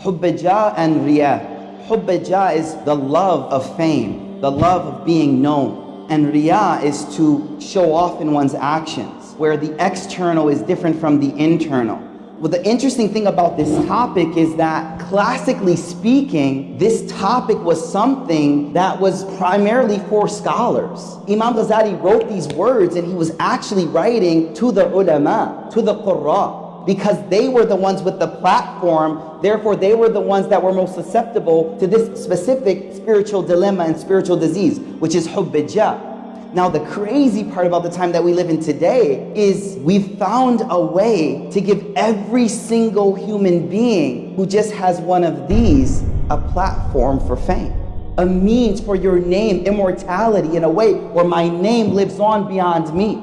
Hubba and Riya. Hubba is the love of fame, the love of being known. And Riya is to show off in one's actions, where the external is different from the internal. Well, the interesting thing about this topic is that, classically speaking, this topic was something that was primarily for scholars. Imam Ghazali wrote these words, and he was actually writing to the ulama, to the qurra, because they were the ones with the platform. Therefore, they were the ones that were most susceptible to this specific spiritual dilemma and spiritual disease, which is hubbijah. Now, the crazy part about the time that we live in today is we've found a way to give every single human being who just has one of these a platform for fame, a means for your name, immortality, in a way where my name lives on beyond me.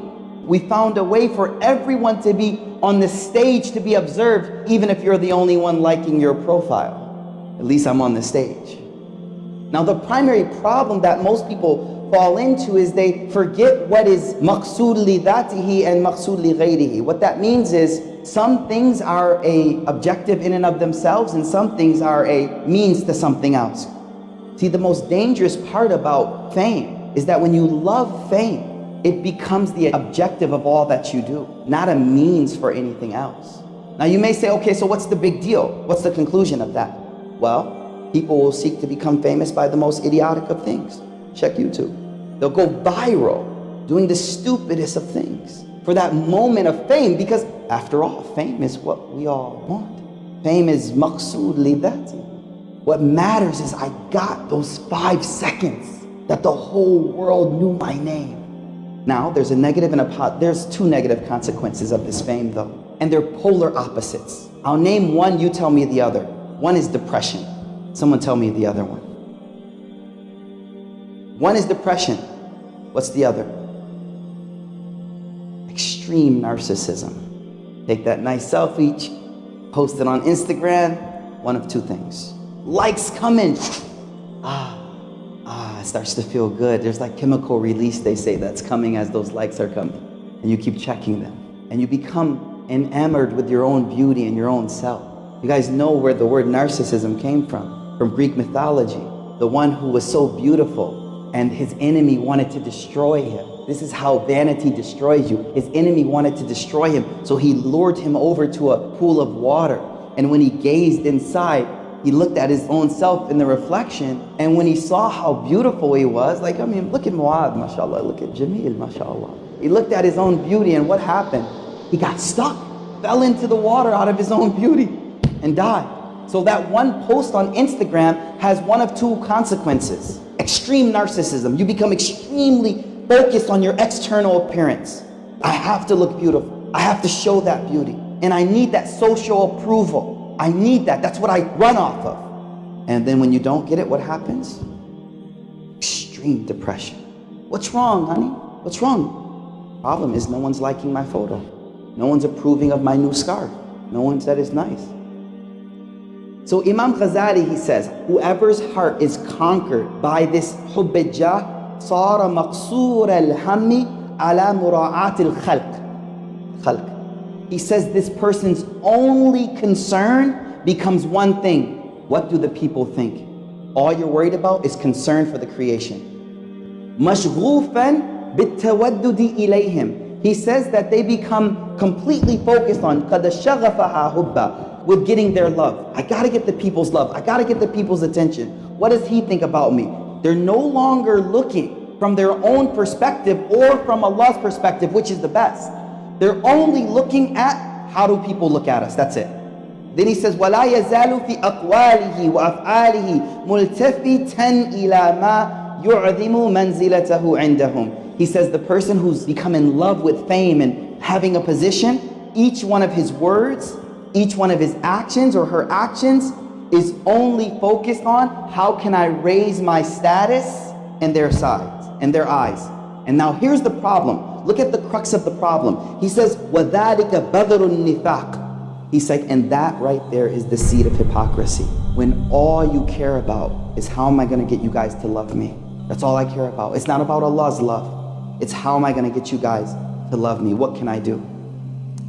We found a way for everyone to be on the stage, to be observed, even if you're the only one liking your profile. At least I'm on the stage. Now, the primary problem that most people fall into is they forget what is maqsood li dhatihi and maqsood li ghayrihi. What that means is some things are a objective in and of themselves, and some things are a means to something else. See, the most dangerous part about fame is that when you love fame, it becomes the objective of all that you do, not a means for anything else. Now you may say, okay, so what's the big deal? What's the conclusion of that? Well, people will seek to become famous by the most idiotic of things. Check YouTube. They'll go viral doing the stupidest of things for that moment of fame, because after all, fame is what we all want. Fame is maqsood li dhati. What matters is I got those 5 seconds that the whole world knew my name. Now, there's a negative and there's 2 negative consequences of this fame though, and they're polar opposites. I'll name one, you tell me the other. One is depression. Someone tell me the other one. One is depression. What's the other? Extreme narcissism. Take that nice selfie, post it on Instagram, one of 2 things. Likes come in. It starts to feel good. There's like chemical release, they say, that's coming as those likes are coming. And you keep checking them. And you become enamored with your own beauty and your own self. You guys know where the word narcissism came from Greek mythology. The one who was so beautiful, and his enemy wanted to destroy him. This is how vanity destroys you. His enemy wanted to destroy him, so he lured him over to a pool of water. And when he gazed inside, he looked at his own self in the reflection, and when he saw how beautiful he was, look at Muad, mashallah, look at Jameel, mashallah. He looked at his own beauty, and what happened? He got stuck, fell into the water out of his own beauty, and died. So that one post on Instagram has one of 2 consequences. Extreme narcissism. You become extremely focused on your external appearance. I have to look beautiful. I have to show that beauty. And I need that social approval. I need that. That's what I run off of. And then when you don't get it, what happens? Extreme depression. What's wrong, honey? What's wrong? Problem is no one's liking my photo. No one's approving of my new scarf. No one said it's nice. So Imam Ghazali, he says, whoever's heart is conquered by this hubbijah, صار مقصور الهم على مراعاة الخلق. He says this person's only concern becomes one thing. What do the people think? All you're worried about is concern for the creation. مشغوفا بالتودد إليهم. He says that they become completely focused on قد شغفها حبا, with getting their love. I gotta get the people's love. I gotta get the people's attention. What does he think about me? They're no longer looking from their own perspective or from Allah's perspective, which is the best. They're only looking at how do people look at us. That's it. Then he says, وَلَا يَزَالُ فِي أَقْوَالِهِ وَأَفْعَالِهِ مُلْتَفِتًا إِلَى مَا يُعْظِمُ مَنْزِلَتَهُ عِنْدَهُمْ. He says the person who's become in love with fame and having a position, each one of his words, each one of his actions or her actions is only focused on how can I raise my status in their sides, in their eyes. And now here's the problem. Look at the crux of the problem. He says, وَذَلِكَ بَذْرُ النِّفَاقِ. He said, and that right there is the seed of hypocrisy. When all you care about is how am I going to get you guys to love me. That's all I care about. It's not about Allah's love. It's how am I going to get you guys to love me. What can I do?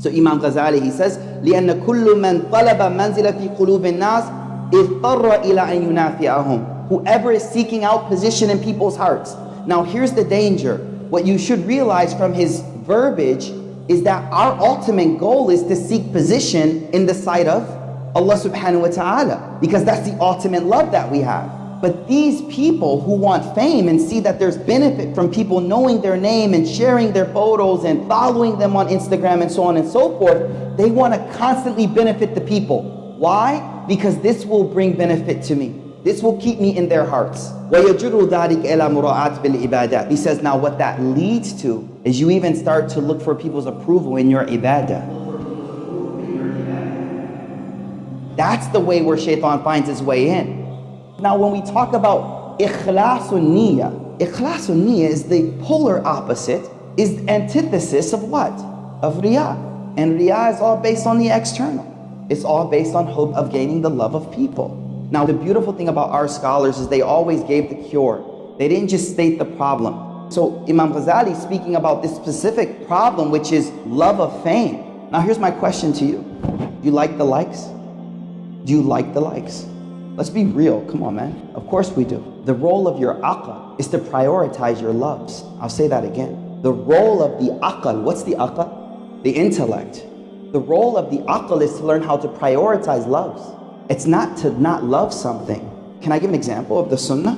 So Imam Ghazali, he says, لِأَنَّ كُلُّ مَنْ طَلَبَ مَنْزِلَ فِي قُلُوبِ النَّاسِ اضطر إلى أن ينافعهم. Whoever is seeking out position in people's hearts. Now here's the danger. What you should realize from his verbiage is that our ultimate goal is to seek position in the sight of Allah subhanahu wa ta'ala, because that's the ultimate love that we have. But these people who want fame and see that there's benefit from people knowing their name and sharing their photos and following them on Instagram and so on and so forth, they want to constantly benefit the people. Why? Because this will bring benefit to me. This will keep me in their hearts. وَيَجُرُّ ذَلِكَ إِلَى مُرَاعَةِ بِالْعِبَادَةِ. He says, now what that leads to is you even start to look for people's approval in your ibadah. That's the way where shaitan finds his way in. Now when we talk about ikhlasun niyyah, ikhlasun niyyah is the polar opposite, is antithesis of what? Of riyah. And riyah is all based on the external. It's all based on hope of gaining the love of people. Now the beautiful thing about our scholars is they always gave the cure. They didn't just state the problem. So Imam Ghazali speaking about this specific problem, which is love of fame. Now here's my question to you. Do you like the likes? Do you like the likes? Let's be real, come on man. Of course we do. The role of your aql is to prioritize your loves. I'll say that again. The role of the aql, what's the aql? The intellect. The role of the aql is to learn how to prioritize loves. It's not to not love something. Can I give an example of the sunnah?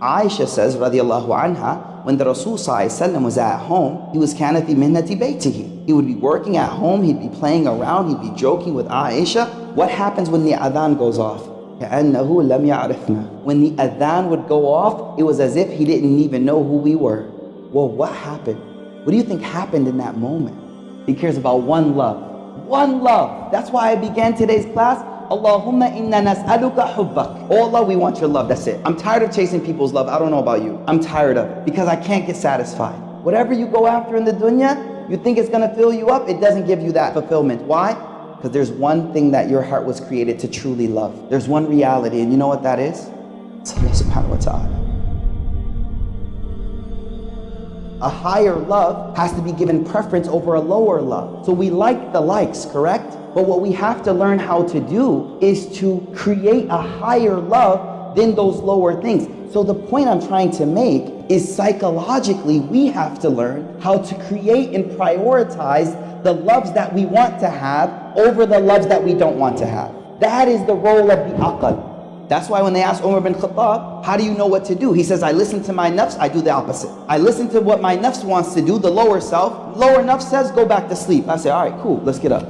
Aisha says, radiallahu anha, when the Rasul was at home, he was kana fi mihnati baytihi. He would be working at home, he'd be playing around, he'd be joking with Aisha. What happens when the adhan goes off? كَأَنَّهُ لَمْ يَعْرِفْنَا. When the adhan would go off, it was as if he didn't even know who we were. Well, what happened? What do you think happened in that moment? He cares about one love. One love. That's why I began today's class. Allahumma inna nas'aluka hubbak. Oh Allah, we want your love. That's it. I'm tired of chasing people's love. I don't know about you. I'm tired of it because I can't get satisfied. Whatever you go after in the dunya, you think it's going to fill you up, it doesn't give you that fulfillment. Why? Because there's one thing that your heart was created to truly love. There's one reality, and you know what that is? It's Allah subhanahu wa ta'ala. A higher love has to be given preference over a lower love. So we like the likes, correct? But what we have to learn how to do is to create a higher love than those lower things. So the point I'm trying to make is psychologically we have to learn how to create and prioritize the loves that we want to have over the loves that we don't want to have. That is the role of the aql. That's why when they asked Umar bin Khattab, how do you know what to do? He says, I listen to my nafs, I do the opposite. I listen to what my nafs wants to do, the lower self. Lower nafs says, go back to sleep. I say, all right, cool, let's get up.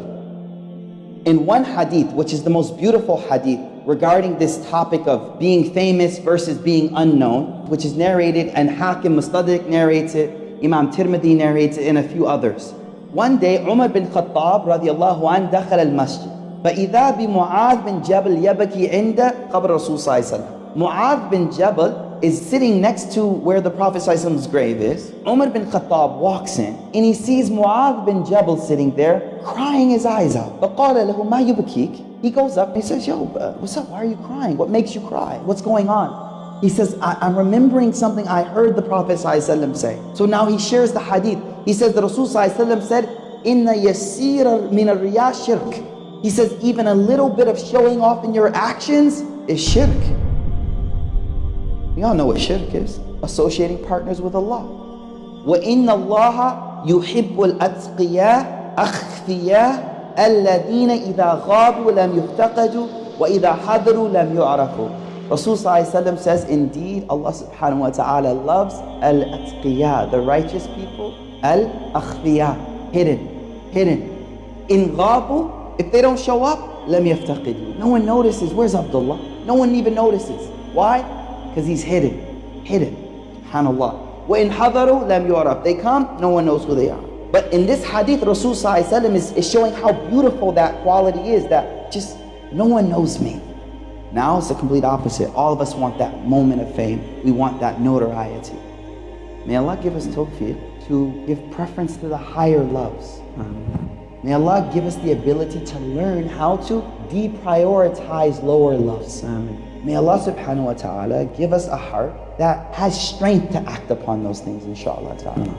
In one hadith, which is the most beautiful hadith, regarding this topic of being famous versus being unknown, which is narrated, and Hakim Mustadrik narrates it, Imam Tirmidhi narrates it, and a few others. One day, Umar bin Khattab radiallahu anh dakhala al-masjid. فإذا بمعاذ بن جبل يبكي عند قبر الرسول صلى الله عليه وسلم. Mu'adh bin Jabal is sitting next to where the Prophet ﷺ's grave is. Umar bin Khattab walks in and he sees Mu'adh bin Jabal sitting there crying his eyes out. فقال له ما يبكيك. He goes up and he says, yo, what's up? Why are you crying? What makes you cry? What's going on? He says, I'm remembering something I heard the Prophet ﷺ say. So now he shares the hadith. He says the Rasul ﷺ said, إِنَّ يَسِيرَ مِنَ الرِّيَا شِرْكٍ. He says even a little bit of showing off in your actions is shirk. You all know what shirk is. Associating partners with Allah. وَإِنَّ اللَّهَ يُحِبُّ الْأَتْقِيَاءَ أَخْفِيَاءَ الَّذِينَ إِذَا غَابُوا لَمْ يُفْتَقَدُوا وَإِذَا حَضَرُوا لَمْ يُعْرَفُوا. Rasul ﷺ says, indeed Allah subhanahu wa ta'ala loves al-atqiya, the righteous people, al-akhfiya, hidden. In ghabu, if they don't show up, lam yaftaqidu. No one notices. Where's Abdullah? No one even notices. Why? Because he's hidden. SubhanAllah. وَإِنْ حَضَرُوا لَمْ يُعْرَفْ. They come, no one knows who they are. But in this hadith, Rasul ﷺ is showing how beautiful that quality is, that just no one knows me. Now it's the complete opposite. All of us want that moment of fame. We want that notoriety. May Allah give us tawfiq to give preference to the higher loves. May Allah give us the ability to learn how to deprioritize lower loves. May Allah subhanahu wa ta'ala give us a heart that has strength to act upon those things, inshallah ta'ala.